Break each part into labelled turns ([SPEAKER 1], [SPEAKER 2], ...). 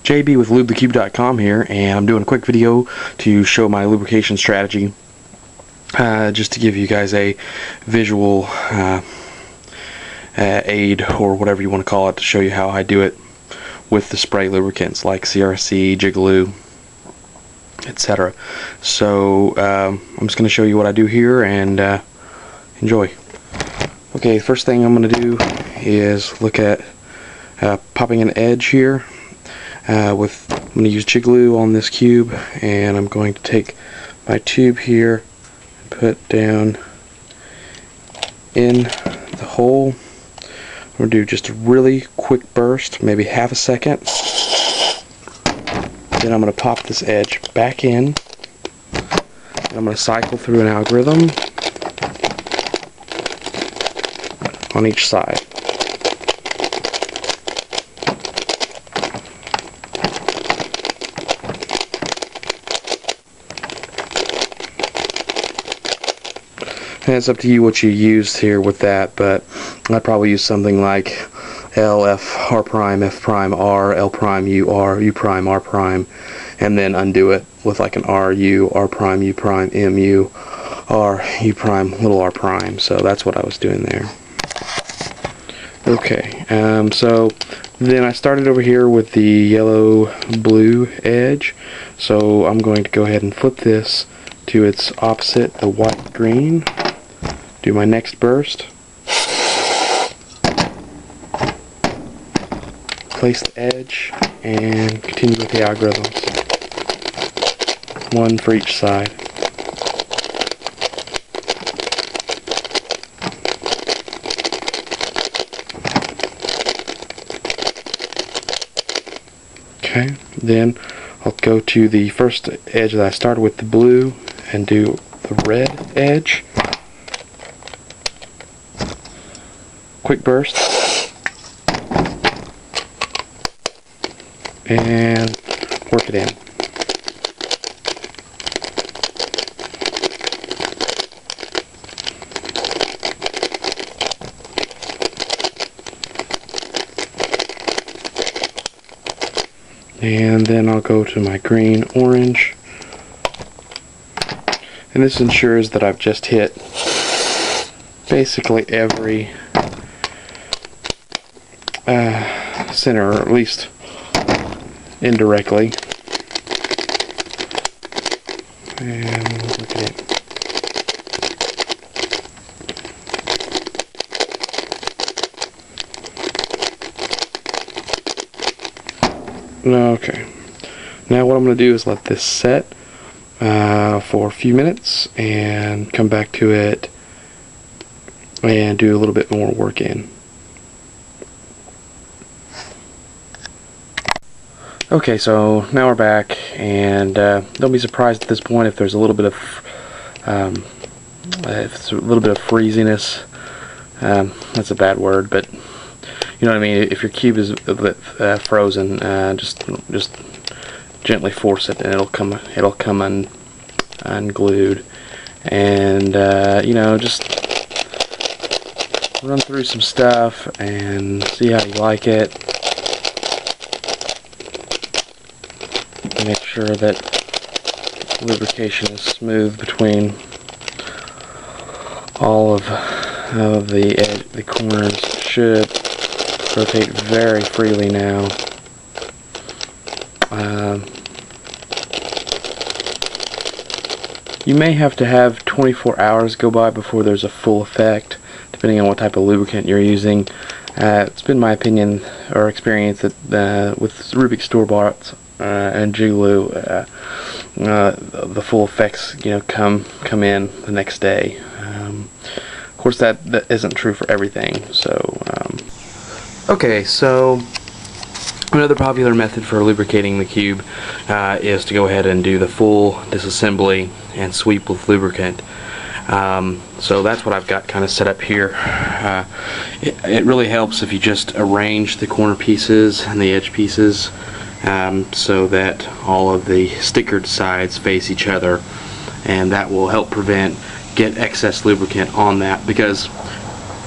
[SPEAKER 1] JB with LubeTheCube.com here, and I'm doing a quick video to show my lubrication strategy, just to give you guys a visual aid, or whatever you want to call it, to show you how I do it with the spray lubricants like CRC, Cubelubes, etc. So I'm just going to show you what I do here, and enjoy. Okay, first thing I'm going to do is look at popping an edge here. I'm going to use Cubelubes on this cube, and I'm going to take my tube here and put down in the hole. I'm going to do just a really quick burst, maybe half a second. Then I'm going to pop this edge back in, and I'm going to cycle through an algorithm on each side. And it's up to you what you use here with that, but I'd probably use something like L, F, R prime, F prime, R, L prime, U, R, U prime, R prime, and then undo it with like an R, U, R prime, U prime, M, U, R, U prime, little R prime. So that's what I was doing there. Okay, so then I started over here with the yellow-blue edge, so I'm going to go ahead and flip this to its opposite, the white-green. Do my next burst. Place the edge and continue with the algorithms. One for each side. Okay, then I'll go to the first edge that I started with, the blue, and do the red edge. Quick burst, and work it in. And then I'll go to my green, orange, and this ensures that I've just hit basically every center, or at least indirectly. And look at it. Okay, now what I'm going to do is let this set for a few minutes and come back to it and do a little bit more work in. Okay, so now we're back, and don't be surprised at this point if there's a little bit of freeziness. That's a bad word, but you know what I mean. If your cube is a bit frozen, just gently force it, and it'll come unglued, and you know, just run through some stuff and see how you like it. Make sure that lubrication is smooth between all of the corners. It should rotate very freely now. You may have to have 24 hours go by before there's a full effect, depending on what type of lubricant you're using. It's been my opinion or experience that with Rubik store-bought and Cubelubes, the full effects, you know, come in the next day. Of course, that isn't true for everything. So, okay, so another popular method for lubricating the cube is to go ahead and do the full disassembly and sweep with lubricant. So that's what I've got kind of set up here. It really helps if you just arrange the corner pieces and the edge pieces so that all of the stickered sides face each other, and that will help get excess lubricant on that, because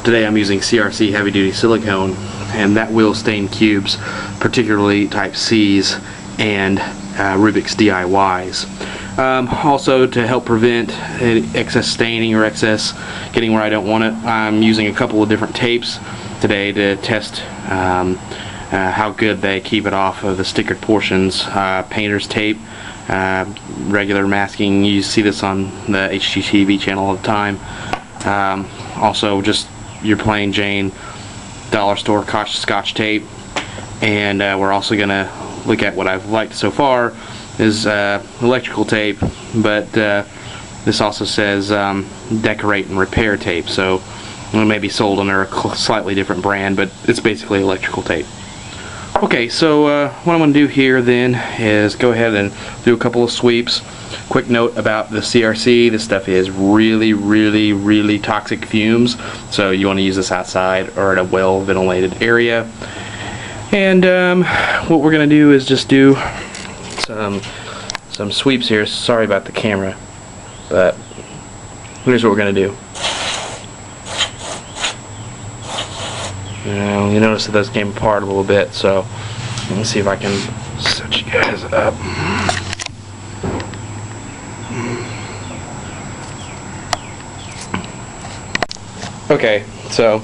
[SPEAKER 1] today I'm using CRC heavy duty silicone and that will stain cubes, particularly type C's and Rubik's DIYs. Also, to help prevent excess staining or excess getting where I don't want it, I'm using a couple of different tapes today to test how good they keep it off of the stickered portions. Painter's tape, regular masking. You see this on the HGTV channel all the time. Also, just your plain Jane dollar store Scotch tape. And we're also going to look at what I've liked so far is electrical tape, but this also says decorate and repair tape, so it may be sold under a slightly different brand, but it's basically electrical tape. Okay, so what I'm going to do here then is go ahead and do a couple of sweeps. Quick note about the CRC: this stuff is really toxic fumes, so you want to use this outside or in a well ventilated area. And what we're going to do is just do some sweeps here. Sorry about the camera, but here's what we're going to do. You notice that those came apart a little bit, so let me see if I can set you guys up. Okay, so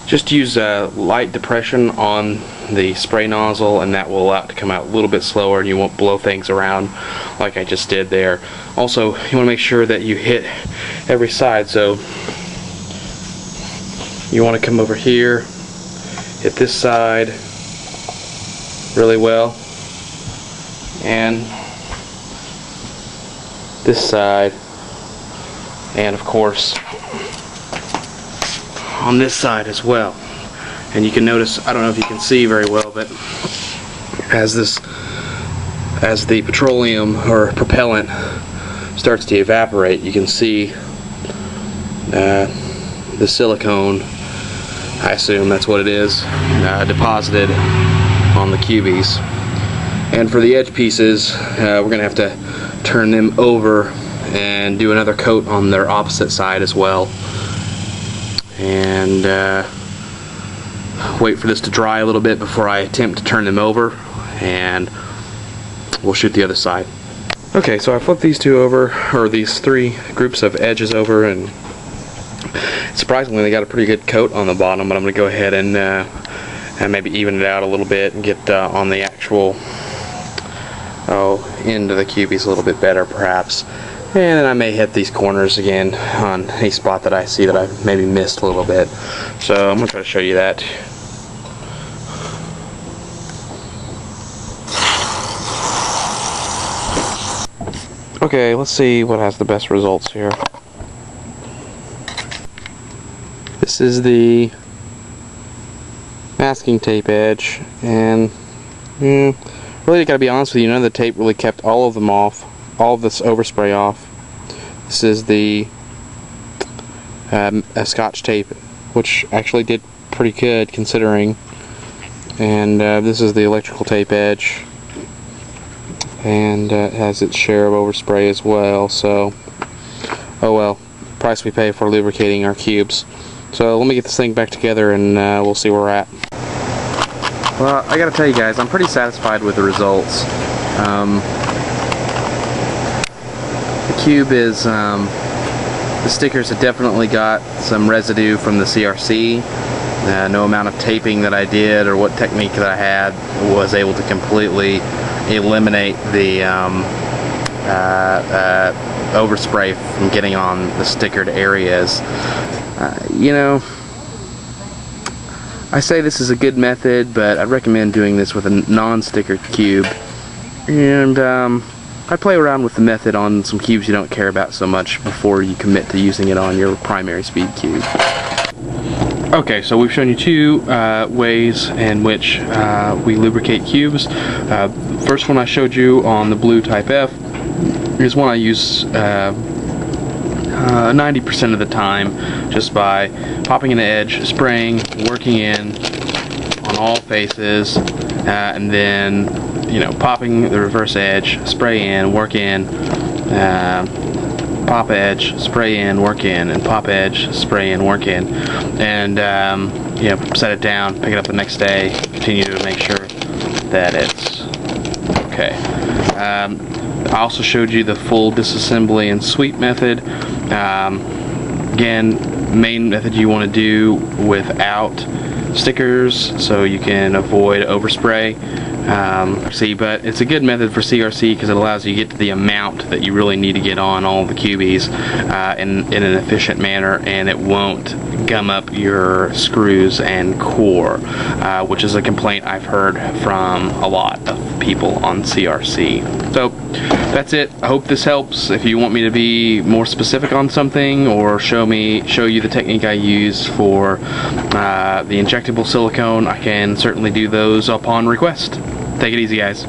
[SPEAKER 1] just use light depression on the spray nozzle, and that will allow it to come out a little bit slower, and you won't blow things around like I just did there. Also, you want to make sure that you hit every side, so you want to come over here, hit this side really well, and this side, and of course on this side as well. And you can notice, I don't know if you can see very well, but as the petroleum or propellant starts to evaporate, you can see the silicone, I assume that's what it is, deposited on the cubies. And for the edge pieces, we're going to have to turn them over and do another coat on their opposite side as well. And wait for this to dry a little bit before I attempt to turn them over, and we'll shoot the other side. Okay, so I flipped these two over, or these three groups of edges over, and surprisingly they got a pretty good coat on the bottom, but I'm going to go ahead and maybe even it out a little bit and get on the actual end of the cubies a little bit better perhaps. And then I may hit these corners again on a spot that I see that I maybe missed a little bit. So I'm going to try to show you that. Okay, let's see what has the best results here. This is the masking tape edge, and really gotta be honest with you, none of the tape really kept all of them off. All of this overspray off. This is the Scotch tape, which actually did pretty good considering. And this is the electrical tape edge, and it has its share of overspray as well. So, oh well, price we pay for lubricating our cubes. So let me get this thing back together, and we'll see where we're at. Well, I gotta tell you guys, I'm pretty satisfied with the results. The cube is, the stickers have definitely got some residue from the CRC. No amount of taping that I did or what technique that I had was able to completely eliminate the overspray from getting on the stickered areas. You know, I say this is a good method, but I'd recommend doing this with a non-stickered cube. And I'd play around with the method on some cubes you don't care about so much before you commit to using it on your primary speed cube. Okay, so we've shown you two ways in which we lubricate cubes. First one I showed you on the blue Type F is one I use 90% of the time, just by popping an edge, spraying, working in on all faces, and then popping the reverse edge, spray in, work in, pop edge, spray in, work in, and pop edge, spray in, work in, and you know, set it down, pick it up the next day, continue to make sure that it's okay. I also showed you the full disassembly and sweep method. Again, main method you want to do without stickers so you can avoid overspray. But it's a good method for CRC because it allows you to get to the amount that you really need to get on all the cubies in an efficient manner, and it won't gum up your screws and core, which is a complaint I've heard from a lot of people on CRC. So that's it. I hope this helps. If you want me to be more specific on something or show you the technique I use for the injectable silicone, I can certainly do those upon request. Take it easy, guys.